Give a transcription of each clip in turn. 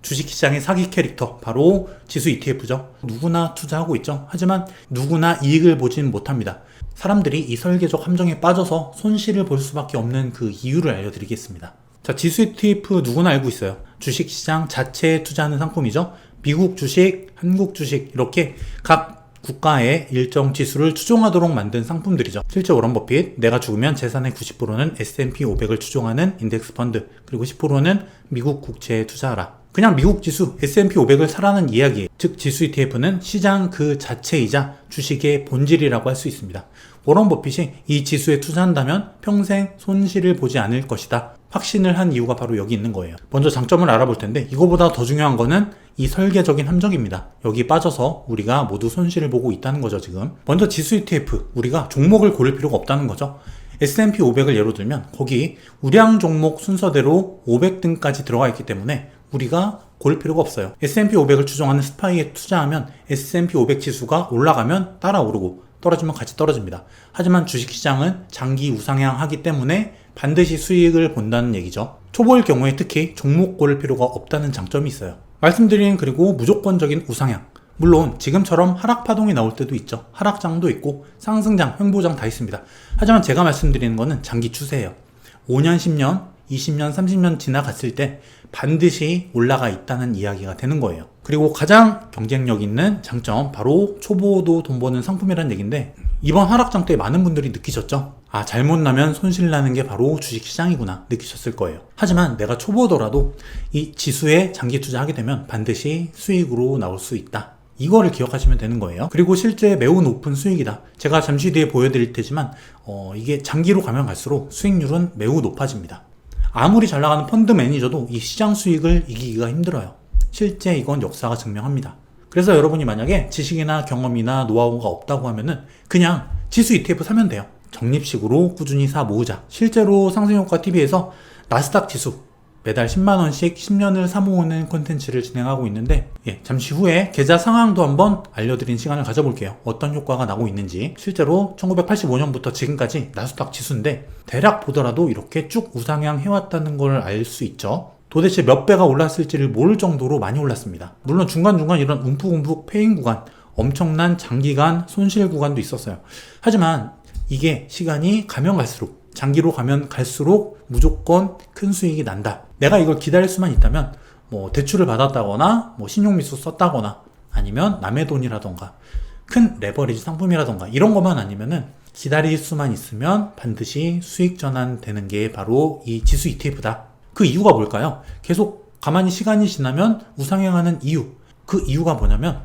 주식시장의 사기 캐릭터, 바로 지수 ETF죠. 누구나 투자하고 있죠. 하지만 누구나 이익을 보진 못합니다. 사람들이 이 설계적 함정에 빠져서 손실을 볼 수밖에 없는 그 이유를 알려드리겠습니다. 자, 지수 ETF 누구나 알고 있어요. 주식시장 자체에 투자하는 상품이죠. 미국 주식, 한국 주식, 이렇게 각 국가의 일정 지수를 추종하도록 만든 상품들이죠. 실제 워런 버핏, 내가 죽으면 재산의 90%는 S&P 500을 추종하는 인덱스 펀드, 그리고 10%는 미국 국채에 투자하라. 그냥 미국 지수, S&P 500을 사라는 이야기예요. 즉 지수 ETF는 시장 그 자체이자 주식의 본질이라고 할 수 있습니다. 워런 버핏이 이 지수에 투자한다면 평생 손실을 보지 않을 것이다, 확신을 한 이유가 바로 여기 있는 거예요. 먼저 장점을 알아볼 텐데, 이거보다 더 중요한 거는 이 설계적인 함정입니다. 여기 빠져서 우리가 모두 손실을 보고 있다는 거죠. 지금 먼저 지수 ETF, 우리가 종목을 고를 필요가 없다는 거죠. S&P 500을 예로 들면 거기 우량 종목 순서대로 500등까지 들어가 있기 때문에 우리가 고를 필요가 없어요. S&P 500을 추종하는 스파이에 투자하면 S&P 500 지수가 올라가면 따라 오르고 떨어지면 같이 떨어집니다. 하지만 주식시장은 장기 우상향하기 때문에 반드시 수익을 본다는 얘기죠. 초보일 경우에 특히 종목 고를 필요가 없다는 장점이 있어요. 말씀드린 그리고 무조건적인 우상향, 물론 지금처럼 하락 파동이 나올 때도 있죠. 하락장도 있고 상승장, 횡보장 다 있습니다. 하지만 제가 말씀드리는 거는 장기 추세예요. 5년, 10년, 20년, 30년 지나갔을 때 반드시 올라가 있다는 이야기가 되는 거예요. 그리고 가장 경쟁력 있는 장점, 바로 초보도 돈 버는 상품이라는 얘기인데, 이번 하락장 때 많은 분들이 느끼셨죠? 아, 잘못 나면 손실 나는 게 바로 주식시장이구나 느끼셨을 거예요. 하지만 내가 초보더라도 이 지수에 장기 투자하게 되면 반드시 수익으로 나올 수 있다, 이거를 기억하시면 되는 거예요. 그리고 실제 매우 높은 수익이다. 제가 잠시 뒤에 보여드릴 테지만 이게 장기로 가면 갈수록 수익률은 매우 높아집니다. 아무리 잘 나가는 펀드 매니저도 이 시장 수익을 이기기가 힘들어요. 실제 이건 역사가 증명합니다. 그래서 여러분이 만약에 지식이나 경험이나 노하우가 없다고 하면은 그냥 지수 ETF 사면 돼요. 적립식으로 꾸준히 사 모으자. 실제로 상승효과TV에서 나스닥 지수 매달 10만원씩 10년을 사 모으는 콘텐츠를 진행하고 있는데, 잠시 후에 계좌 상황도 한번 알려드린 시간을 가져볼게요. 어떤 효과가 나고 있는지. 실제로 1985년부터 지금까지 나스닥 지수인데 대략 보더라도 이렇게 쭉 우상향 해왔다는 걸 알 수 있죠. 도대체 몇 배가 올랐을지를 모를 정도로 많이 올랐습니다. 물론 중간중간 이런 움푹움푹 패인 구간, 엄청난 장기간 손실 구간도 있었어요. 하지만 이게 시간이 가면 갈수록, 장기로 가면 갈수록 무조건 큰 수익이 난다. 내가 이걸 기다릴 수만 있다면 대출을 받았다거나 신용미수 썼다거나 아니면 남의 돈이라던가 큰 레버리지 상품이라던가 이런 것만 아니면은 기다릴 수만 있으면 반드시 수익 전환되는 게 바로 이 지수 ETF다. 그 이유가 뭘까요? 계속 가만히 시간이 지나면 우상향하는 이유. 그 이유가 뭐냐면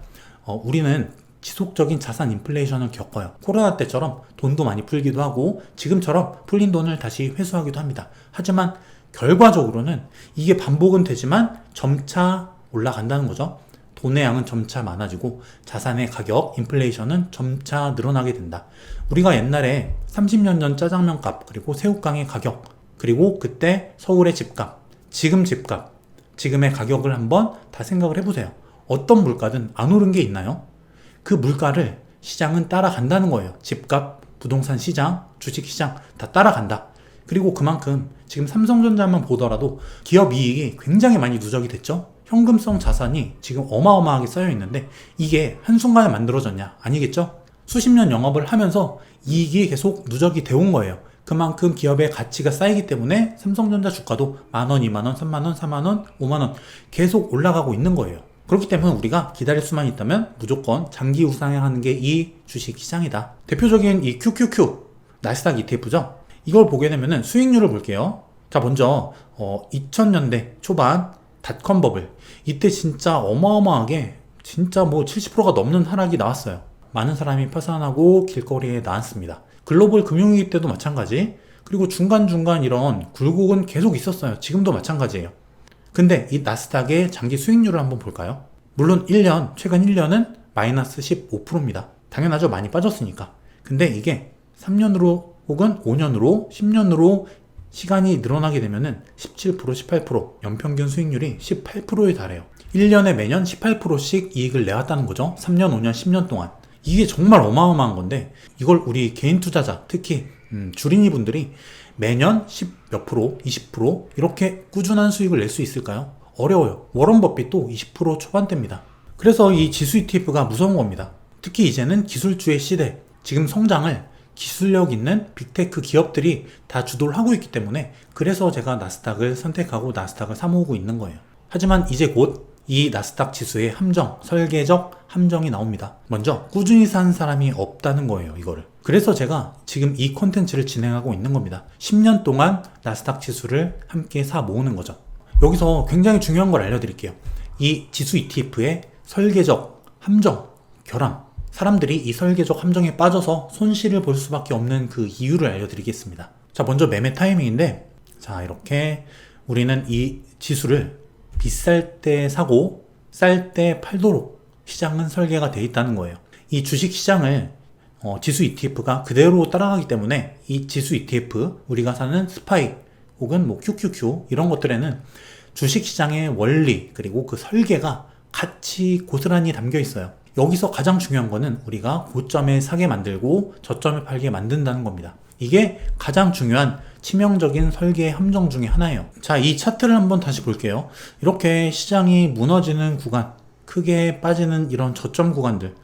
우리는 지속적인 자산 인플레이션을 겪어요. 코로나 때처럼 돈도 많이 풀기도 하고 지금처럼 풀린 돈을 다시 회수하기도 합니다. 하지만 결과적으로는 이게 반복은 되지만 점차 올라간다는 거죠. 돈의 양은 점차 많아지고 자산의 가격, 인플레이션은 점차 늘어나게 된다. 우리가 옛날에 30년 전 짜장면 값, 그리고 새우깡의 가격, 그리고 그때 서울의 집값, 지금 집값, 지금의 가격을 한번 다 생각을 해보세요. 어떤 물가든 안 오른 게 있나요? 그 물가를 시장은 따라간다는 거예요. 집값, 부동산 시장, 주식 시장 다 따라간다. 그리고 그만큼 지금 삼성전자만 보더라도 기업 이익이 굉장히 많이 누적이 됐죠. 현금성 자산이 지금 어마어마하게 쌓여 있는데 이게 한순간에 만들어졌냐? 아니겠죠? 수십 년 영업을 하면서 이익이 계속 누적이 되어 온 거예요. 그만큼 기업의 가치가 쌓이기 때문에 삼성전자 주가도 만원, 2만원, 3만원, 4만원, 5만원 계속 올라가고 있는 거예요. 그렇기 때문에 우리가 기다릴 수만 있다면 무조건 장기 우상향하는 게 이 주식시장이다. 대표적인 이 QQQ 나스닥 ETF죠. 이걸 보게 되면은 수익률을 볼게요. 자, 먼저 2000년대 초반 닷컴 버블, 이때 진짜 어마어마하게 진짜 70%가 넘는 하락이 나왔어요. 많은 사람이 파산하고 길거리에 나왔습니다. 글로벌 금융위기 때도 마찬가지. 그리고 중간중간 이런 굴곡은 계속 있었어요. 지금도 마찬가지예요. 근데 이 나스닥의 장기 수익률을 한번 볼까요? 물론 최근 1년은 마이너스 15%입니다. 당연하죠. 많이 빠졌으니까. 근데 이게 3년으로 혹은 5년으로, 10년으로 시간이 늘어나게 되면은 17%, 18%, 연평균 수익률이 18%에 달해요. 1년에 매년 18%씩 이익을 내왔다는 거죠. 3년, 5년, 10년 동안. 이게 정말 어마어마한 건데, 이걸 우리 개인 투자자, 특히 주린이 분들이 매년 10몇 프로, 20% 이렇게 꾸준한 수익을 낼 수 있을까요? 어려워요. 워런 버핏도 20% 초반대입니다. 그래서 이 지수 ETF가 무서운 겁니다. 특히 이제는 기술주의 시대, 지금 성장을 기술력 있는 빅테크 기업들이 다 주도를 하고 있기 때문에 그래서 제가 나스닥을 선택하고 나스닥을 사모으고 있는 거예요. 하지만 이제 곧 이 나스닥 지수의 함정, 설계적 함정이 나옵니다. 먼저 꾸준히 사는 사람이 없다는 거예요, 이거를. 그래서 제가 지금 이 콘텐츠를 진행하고 있는 겁니다. 10년 동안 나스닥 지수를 함께 사 모으는 거죠. 여기서 굉장히 중요한 걸 알려드릴게요. 이 지수 ETF의 설계적 함정, 결함, 사람들이 이 설계적 함정에 빠져서 손실을 볼 수밖에 없는 그 이유를 알려드리겠습니다. 자, 먼저 매매 타이밍인데, 자, 이렇게 우리는 이 지수를 비쌀 때 사고 쌀 때 팔도록 시장은 설계가 되어 있다는 거예요. 이 주식 시장을 지수 ETF가 그대로 따라가기 때문에 이 지수 ETF, 우리가 사는 스파이 혹은 뭐 QQQ 이런 것들에는 주식 시장의 원리 그리고 그 설계가 같이 고스란히 담겨 있어요. 여기서 가장 중요한 거는 우리가 고점에 사게 만들고 저점에 팔게 만든다는 겁니다. 이게 가장 중요한 치명적인 설계의 함정 중에 하나예요. 자, 이 차트를 한번 다시 볼게요. 이렇게 시장이 무너지는 구간, 크게 빠지는 이런 저점 구간들,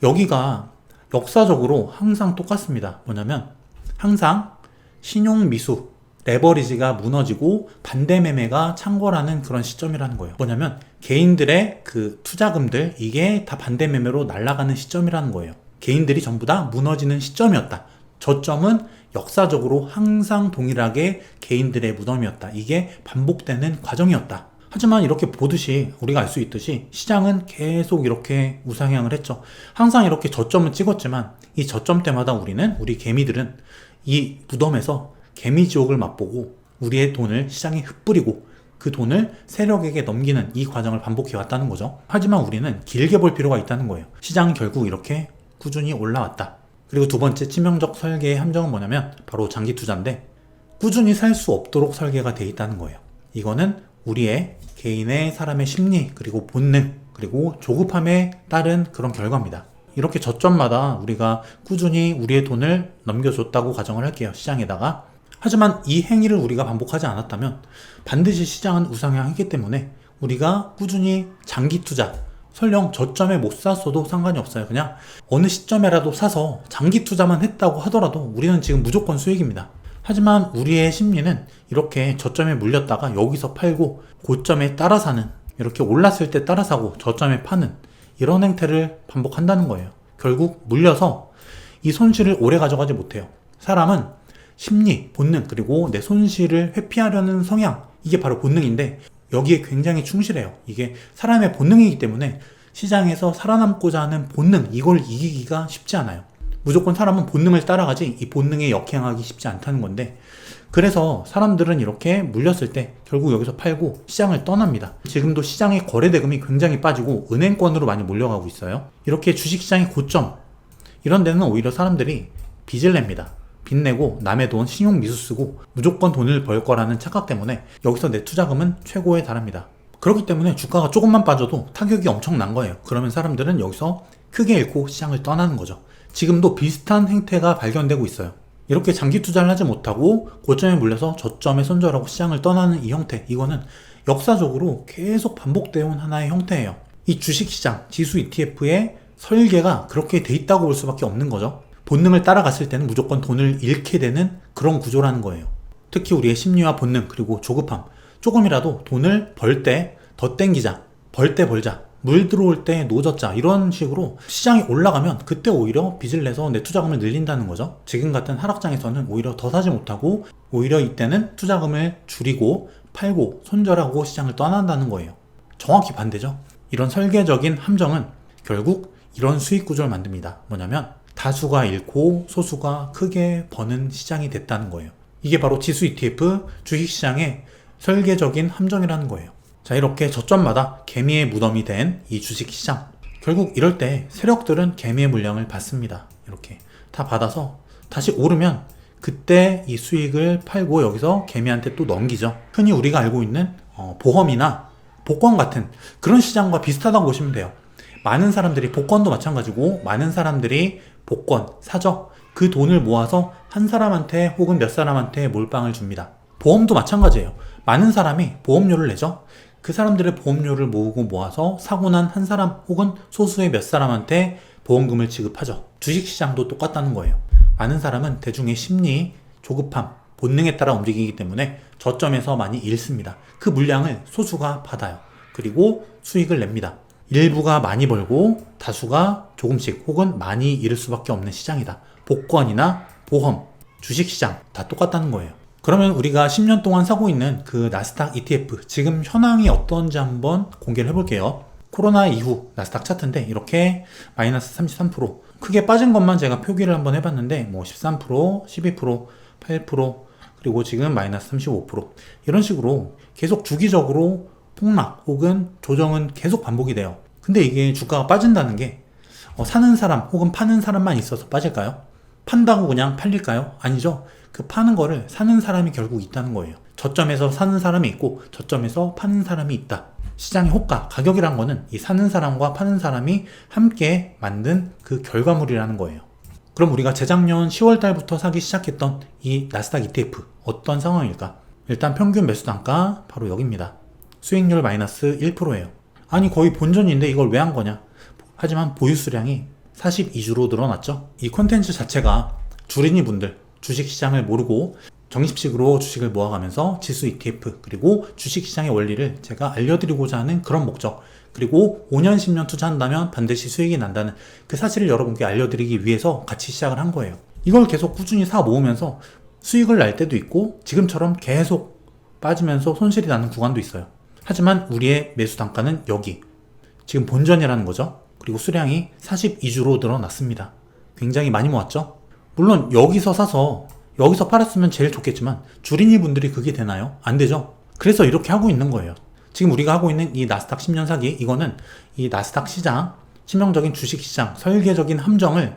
여기가 역사적으로 항상 똑같습니다. 뭐냐면 항상 신용미수, 레버리지가 무너지고 반대 매매가 창궐하는 그런 시점이라는 거예요. 뭐냐면 개인들의 그 투자금들, 이게 다 반대 매매로 날아가는 시점이라는 거예요. 개인들이 전부 다 무너지는 시점이었다. 저점은 역사적으로 항상 동일하게 개인들의 무덤이었다. 이게 반복되는 과정이었다. 하지만 이렇게 보듯이 우리가 알 수 있듯이 시장은 계속 이렇게 우상향을 했죠. 항상 이렇게 저점은 찍었지만 이 저점 때마다 우리 개미들은 이 무덤에서 개미지옥을 맛보고 우리의 돈을 시장에 흩뿌리고 그 돈을 세력에게 넘기는 이 과정을 반복해 왔다는 거죠. 하지만 우리는 길게 볼 필요가 있다는 거예요. 시장은 결국 이렇게 꾸준히 올라왔다. 그리고 두 번째 치명적 설계의 함정은 뭐냐면 바로 장기 투자인데, 꾸준히 살 수 없도록 설계가 되어 있다는 거예요. 이거는 우리의 개인의 사람의 심리 그리고 본능 그리고 조급함에 따른 그런 결과입니다. 이렇게 저점마다 우리가 꾸준히 우리의 돈을 넘겨줬다고 가정을 할게요, 시장에다가. 하지만 이 행위를 우리가 반복하지 않았다면 반드시 시장은 우상향했기 때문에 우리가 꾸준히 장기 투자, 설령 저점에 못 샀어도 상관이 없어요. 그냥 어느 시점에라도 사서 장기 투자만 했다고 하더라도 우리는 지금 무조건 수익입니다. 하지만 우리의 심리는 이렇게 저점에 물렸다가 여기서 팔고 고점에 따라 사는, 이렇게 올랐을 때 따라 사고 저점에 파는 이런 행태를 반복한다는 거예요. 결국 물려서 이 손실을 오래 가져가지 못해요. 사람은 심리, 본능, 그리고 내 손실을 회피하려는 성향, 이게 바로 본능인데 여기에 굉장히 충실해요. 이게 사람의 본능이기 때문에 시장에서 살아남고자 하는 본능, 이걸 이기기가 쉽지 않아요. 무조건 사람은 본능을 따라가지 이 본능에 역행하기 쉽지 않다는 건데, 그래서 사람들은 이렇게 물렸을 때 결국 여기서 팔고 시장을 떠납니다. 지금도 시장의 거래대금이 굉장히 빠지고 은행권으로 많이 몰려가고 있어요. 이렇게 주식시장의 고점, 이런 데는 오히려 사람들이 빚을 냅니다. 빚 내고 남의 돈 신용 미수 쓰고 무조건 돈을 벌 거라는 착각 때문에 여기서 내 투자금은 최고에 달합니다. 그렇기 때문에 주가가 조금만 빠져도 타격이 엄청난 거예요. 그러면 사람들은 여기서 크게 잃고 시장을 떠나는 거죠. 지금도 비슷한 행태가 발견되고 있어요. 이렇게 장기 투자를 하지 못하고 고점에 물려서 저점에 손절하고 시장을 떠나는 이 형태, 이거는 역사적으로 계속 반복되어 온 하나의 형태예요. 이 주식시장, 지수 ETF의 설계가 그렇게 돼 있다고 볼 수밖에 없는 거죠. 본능을 따라갔을 때는 무조건 돈을 잃게 되는 그런 구조라는 거예요. 특히 우리의 심리와 본능 그리고 조급함, 조금이라도 돈을 벌 때 더 땡기자, 벌 때 벌자, 물 들어올 때 노젓자, 이런 식으로 시장이 올라가면 그때 오히려 빚을 내서 내 투자금을 늘린다는 거죠. 지금 같은 하락장에서는 오히려 더 사지 못하고 오히려 이때는 투자금을 줄이고 팔고 손절하고 시장을 떠난다는 거예요. 정확히 반대죠. 이런 설계적인 함정은 결국 이런 수익 구조를 만듭니다. 뭐냐면 다수가 잃고 소수가 크게 버는 시장이 됐다는 거예요. 이게 바로 지수 ETF 주식시장의 설계적인 함정이라는 거예요. 자, 이렇게 저점마다 개미의 무덤이 된 이 주식시장, 결국 이럴 때 세력들은 개미의 물량을 받습니다. 이렇게 다 받아서 다시 오르면 그때 이 수익을 팔고 여기서 개미한테 또 넘기죠. 흔히 우리가 알고 있는 보험이나 복권 같은 그런 시장과 비슷하다고 보시면 돼요. 많은 사람들이, 복권도 마찬가지고 많은 사람들이 복권 사죠. 그 돈을 모아서 한 사람한테 혹은 몇 사람한테 몰빵을 줍니다. 보험도 마찬가지예요. 많은 사람이 보험료를 내죠. 그 사람들의 보험료를 모으고 모아서 사고 난 한 사람 혹은 소수의 몇 사람한테 보험금을 지급하죠. 주식시장도 똑같다는 거예요. 많은 사람은 대중의 심리, 조급함, 본능에 따라 움직이기 때문에 저점에서 많이 잃습니다. 그 물량을 소수가 받아요. 그리고 수익을 냅니다. 일부가 많이 벌고 다수가 조금씩 혹은 많이 잃을 수밖에 없는 시장이다. 복권이나 보험, 주식시장 다 똑같다는 거예요. 그러면 우리가 10년 동안 사고 있는 그 나스닥 ETF 지금 현황이 어떤지 한번 공개를 해볼게요. 코로나 이후 나스닥 차트인데 이렇게 마이너스 33%, 크게 빠진 것만 제가 표기를 한번 해봤는데 뭐 13%, 12%, 8%, 그리고 지금 마이너스 35% 이런 식으로 계속 주기적으로 폭락 혹은 조정은 계속 반복이 돼요. 근데 이게 주가가 빠진다는 게 사는 사람 혹은 파는 사람만 있어서 빠질까요? 판다고 그냥 팔릴까요? 아니죠. 그 파는 거를 사는 사람이 결국 있다는 거예요. 저점에서 사는 사람이 있고 저점에서 파는 사람이 있다. 시장의 호가, 가격이란 거는 이 사는 사람과 파는 사람이 함께 만든 그 결과물이라는 거예요. 그럼 우리가 재작년 10월 달부터 사기 시작했던 이 나스닥 ETF 어떤 상황일까? 일단 평균 매수 단가 바로 여기입니다. 수익률 마이너스 1%예요. 아니 거의 본전인데 이걸 왜 한 거냐? 하지만 보유 수량이 42주로 늘어났죠. 이 콘텐츠 자체가 주린이 분들 주식시장을 모르고 정식식으로 주식을 모아가면서 지수 ETF 그리고 주식시장의 원리를 제가 알려드리고자 하는 그런 목적, 그리고 5년 10년 투자한다면 반드시 수익이 난다는 그 사실을 여러분께 알려드리기 위해서 같이 시작을 한 거예요. 이걸 계속 꾸준히 사 모으면서 수익을 날 때도 있고 지금처럼 계속 빠지면서 손실이 나는 구간도 있어요. 하지만 우리의 매수 단가는 여기, 지금 본전이라는 거죠. 그리고 수량이 42주로 늘어났습니다. 굉장히 많이 모았죠. 물론 여기서 사서 여기서 팔았으면 제일 좋겠지만 주린이 분들이 그게 되나요? 안 되죠. 그래서 이렇게 하고 있는 거예요. 지금 우리가 하고 있는 이 나스닥 10년 사기, 이거는 이 나스닥 시장, 치명적인 주식시장, 설계적인 함정을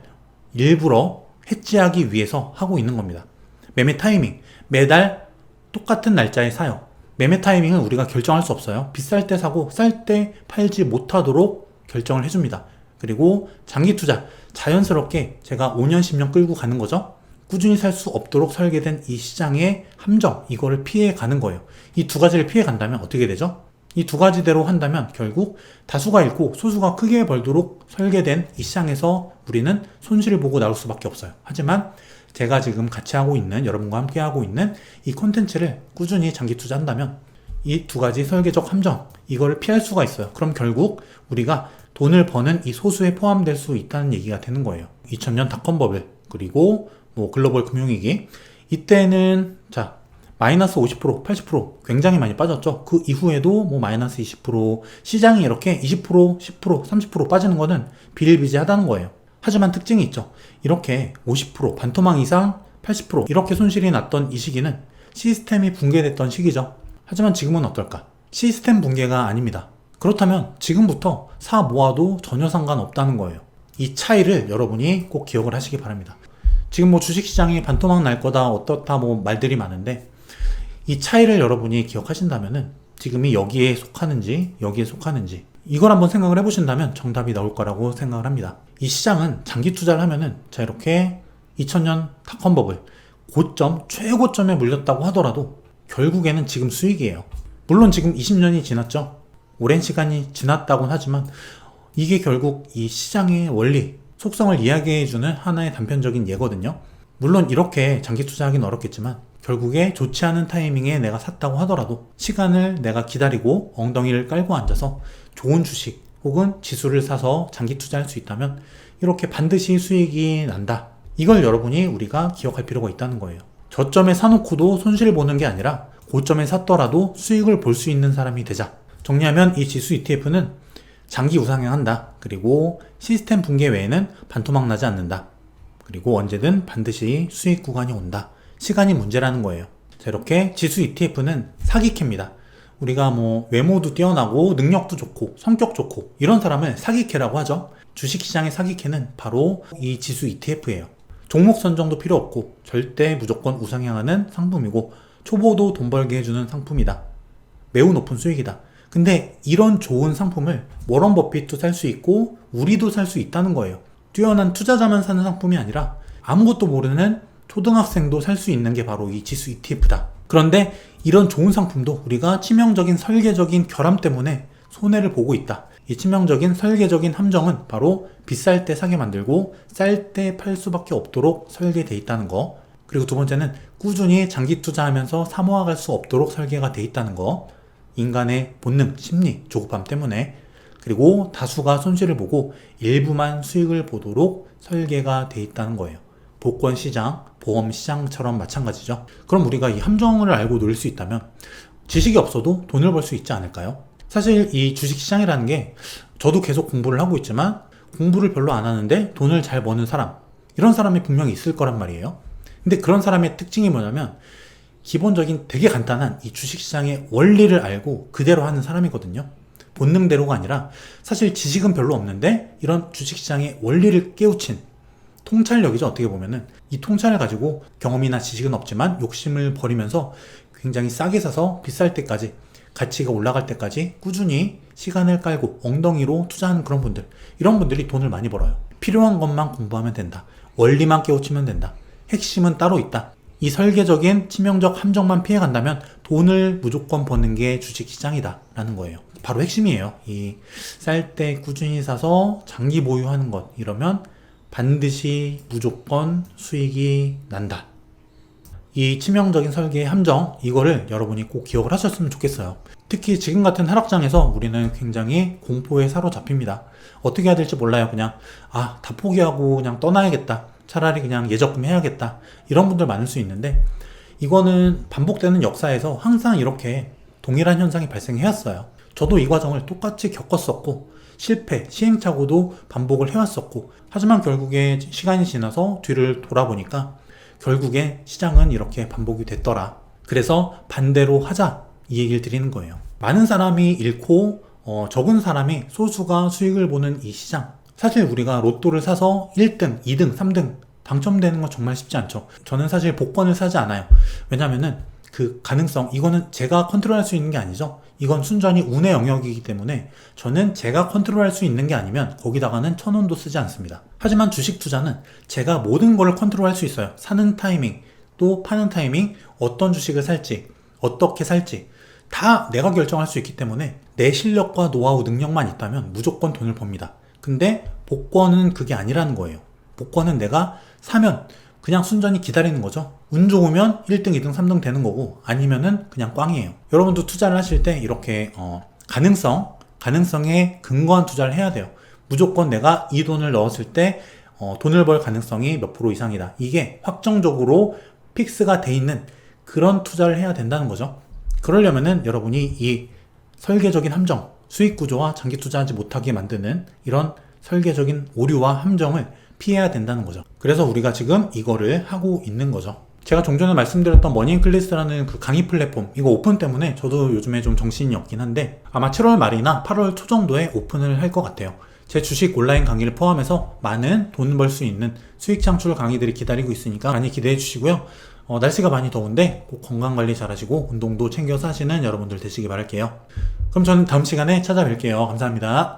일부러 해지하기 위해서 하고 있는 겁니다. 매매 타이밍, 매달 똑같은 날짜에 사요. 매매 타이밍은 우리가 결정할 수 없어요. 비쌀 때 사고 쌀 때 팔지 못하도록 결정을 해줍니다. 그리고 장기 투자, 자연스럽게 제가 5년 10년 끌고 가는 거죠. 꾸준히 살 수 없도록 설계된 이 시장의 함정, 이거를 피해 가는 거예요. 이 두 가지를 피해 간다면 어떻게 되죠? 이 두 가지대로 한다면 결국 다수가 잃고 소수가 크게 벌도록 설계된 이 시장에서 우리는 손실을 보고 나올 수밖에 없어요. 하지만 제가 지금 같이 하고 있는, 여러분과 함께 하고 있는 이 콘텐츠를 꾸준히 장기 투자한다면 이 두 가지 설계적 함정, 이거를 피할 수가 있어요. 그럼 결국 우리가 돈을 버는 이 소수에 포함될 수 있다는 얘기가 되는 거예요. 2000년 닷컴 버블, 그리고 뭐 글로벌 금융위기, 이때는 자 마이너스 50%, 80% 굉장히 많이 빠졌죠. 그 이후에도 뭐 마이너스 20%, 시장이 이렇게 20%, 10%, 30% 빠지는 거는 비일비재하다는 거예요. 하지만 특징이 있죠. 이렇게 50%, 반토막 이상 80% 이렇게 손실이 났던 이 시기는 시스템이 붕괴됐던 시기죠. 하지만 지금은 어떨까? 시스템 붕괴가 아닙니다. 그렇다면 지금부터 사 모아도 전혀 상관없다는 거예요. 이 차이를 여러분이 꼭 기억을 하시기 바랍니다. 지금 뭐 주식시장이 반토막 날 거다 어떻다 뭐 말들이 많은데 이 차이를 여러분이 기억하신다면은 지금이 여기에 속하는지 여기에 속하는지 이걸 한번 생각을 해보신다면 정답이 나올 거라고 생각을 합니다. 이 시장은 장기 투자를 하면은 자 이렇게 2000년 닷컴 버블 고점 최고점에 물렸다고 하더라도 결국에는 지금 수익이에요. 물론 지금 20년이 지났죠. 오랜 시간이 지났다고는 하지만 이게 결국 이 시장의 원리, 속성을 이야기해주는 하나의 단편적인 예거든요. 물론 이렇게 장기 투자하기는 어렵겠지만 결국에 좋지 않은 타이밍에 내가 샀다고 하더라도 시간을 내가 기다리고 엉덩이를 깔고 앉아서 좋은 주식 혹은 지수를 사서 장기 투자할 수 있다면 이렇게 반드시 수익이 난다. 이걸 여러분이 우리가 기억할 필요가 있다는 거예요. 저점에 사놓고도 손실을 보는 게 아니라 고점에 샀더라도 수익을 볼 수 있는 사람이 되자. 정리하면 이 지수 ETF는 장기 우상향한다. 그리고 시스템 붕괴 외에는 반토막 나지 않는다. 그리고 언제든 반드시 수익 구간이 온다. 시간이 문제라는 거예요. 자, 이렇게 지수 ETF는 사기캐입니다. 우리가 뭐 외모도 뛰어나고 능력도 좋고 성격 좋고 이런 사람을 사기캐라고 하죠. 주식시장의 사기캐는 바로 이 지수 ETF예요. 종목 선정도 필요 없고 절대 무조건 우상향하는 상품이고 초보도 돈 벌게 해주는 상품이다. 매우 높은 수익이다. 근데 이런 좋은 상품을 워런 버핏도 살 수 있고 우리도 살 수 있다는 거예요. 뛰어난 투자자만 사는 상품이 아니라 아무것도 모르는 초등학생도 살 수 있는 게 바로 이 지수 ETF다. 그런데 이런 좋은 상품도 우리가 치명적인 설계적인 결함 때문에 손해를 보고 있다. 이 치명적인 설계적인 함정은 바로 비쌀 때 사게 만들고 쌀 때 팔 수밖에 없도록 설계되어 있다는 거. 그리고 두 번째는 꾸준히 장기 투자하면서 사모아갈 수 없도록 설계가 되어 있다는 거. 인간의 본능, 심리, 조급함 때문에. 그리고 다수가 손실을 보고 일부만 수익을 보도록 설계가 되어 있다는 거예요. 복권 시장, 보험 시장처럼 마찬가지죠. 그럼 우리가 이 함정을 알고 놀 수 있다면 지식이 없어도 돈을 벌 수 있지 않을까요? 사실 이 주식시장이라는 게 저도 계속 공부를 하고 있지만 공부를 별로 안 하는데 돈을 잘 버는 사람, 이런 사람이 분명히 있을 거란 말이에요. 근데 그런 사람의 특징이 뭐냐면 기본적인 되게 간단한 이 주식시장의 원리를 알고 그대로 하는 사람이거든요. 본능대로가 아니라 사실 지식은 별로 없는데 이런 주식시장의 원리를 깨우친 통찰력이죠. 어떻게 보면은 이 통찰을 가지고 경험이나 지식은 없지만 욕심을 버리면서 굉장히 싸게 사서 비쌀 때까지, 가치가 올라갈 때까지 꾸준히 시간을 깔고 엉덩이로 투자하는 그런 분들, 이런 분들이 돈을 많이 벌어요. 필요한 것만 공부하면 된다. 원리만 깨우치면 된다. 핵심은 따로 있다. 이 설계적인 치명적 함정만 피해간다면 돈을 무조건 버는 게 주식시장이다 라는 거예요. 바로 핵심이에요. 이 쌀 때 꾸준히 사서 장기 보유하는 것, 이러면 반드시 무조건 수익이 난다. 이 치명적인 설계의 함정, 이거를 여러분이 꼭 기억을 하셨으면 좋겠어요. 특히 지금 같은 하락장에서 우리는 굉장히 공포에 사로잡힙니다. 어떻게 해야 될지 몰라요. 그냥 다 포기하고 그냥 떠나야겠다. 차라리 그냥 예적금 해야겠다. 이런 분들 많을 수 있는데 이거는 반복되는 역사에서 항상 이렇게 동일한 현상이 발생해왔어요. 저도 이 과정을 똑같이 겪었었고 실패, 시행착오도 반복을 해왔었고, 하지만 결국에 시간이 지나서 뒤를 돌아보니까 결국에 시장은 이렇게 반복이 됐더라. 그래서 반대로 하자, 이 얘기를 드리는 거예요. 많은 사람이 잃고 적은 사람이 소수가 수익을 보는 이 시장, 사실 우리가 로또를 사서 1등, 2등, 3등 당첨되는 건 정말 쉽지 않죠. 저는 사실 복권을 사지 않아요. 왜냐면은 그 가능성, 이거는 제가 컨트롤할 수 있는 게 아니죠. 이건 순전히 운의 영역이기 때문에 저는 제가 컨트롤할 수 있는 게 아니면 거기다가는 1,000원도 쓰지 않습니다. 하지만 주식 투자는 제가 모든 걸 컨트롤할 수 있어요. 사는 타이밍, 또 파는 타이밍, 어떤 주식을 살지, 어떻게 살지 다 내가 결정할 수 있기 때문에 내 실력과 노하우, 능력만 있다면 무조건 돈을 법니다. 근데 복권은 그게 아니라는 거예요. 복권은 내가 사면 그냥 순전히 기다리는 거죠. 운 좋으면 1등, 2등, 3등 되는 거고 아니면은 그냥 꽝이에요. 여러분도 투자를 하실 때 이렇게 가능성에 근거한 투자를 해야 돼요. 무조건 내가 이 돈을 넣었을 때 돈을 벌 가능성이 몇 프로 이상이다. 이게 확정적으로 픽스가 돼 있는 그런 투자를 해야 된다는 거죠. 그러려면은 여러분이 이 설계적인 함정, 수익 구조와 장기 투자하지 못하게 만드는 이런 설계적인 오류와 함정을 피해야 된다는 거죠. 그래서 우리가 지금 이거를 하고 있는 거죠. 제가 종전에 말씀드렸던 머니앤클래스라는 그 강의 플랫폼, 이거 오픈 때문에 저도 요즘에 좀 정신이 없긴 한데 아마 7월 말이나 8월 초 정도에 오픈을 할 것 같아요. 제 주식 온라인 강의를 포함해서 많은 돈 벌 수 있는 수익 창출 강의들이 기다리고 있으니까 많이 기대해 주시고요. 날씨가 많이 더운데 꼭 건강관리 잘 하시고 운동도 챙겨서 하시는 여러분들 되시기 바랄게요. 그럼 저는 다음 시간에 찾아뵐게요. 감사합니다.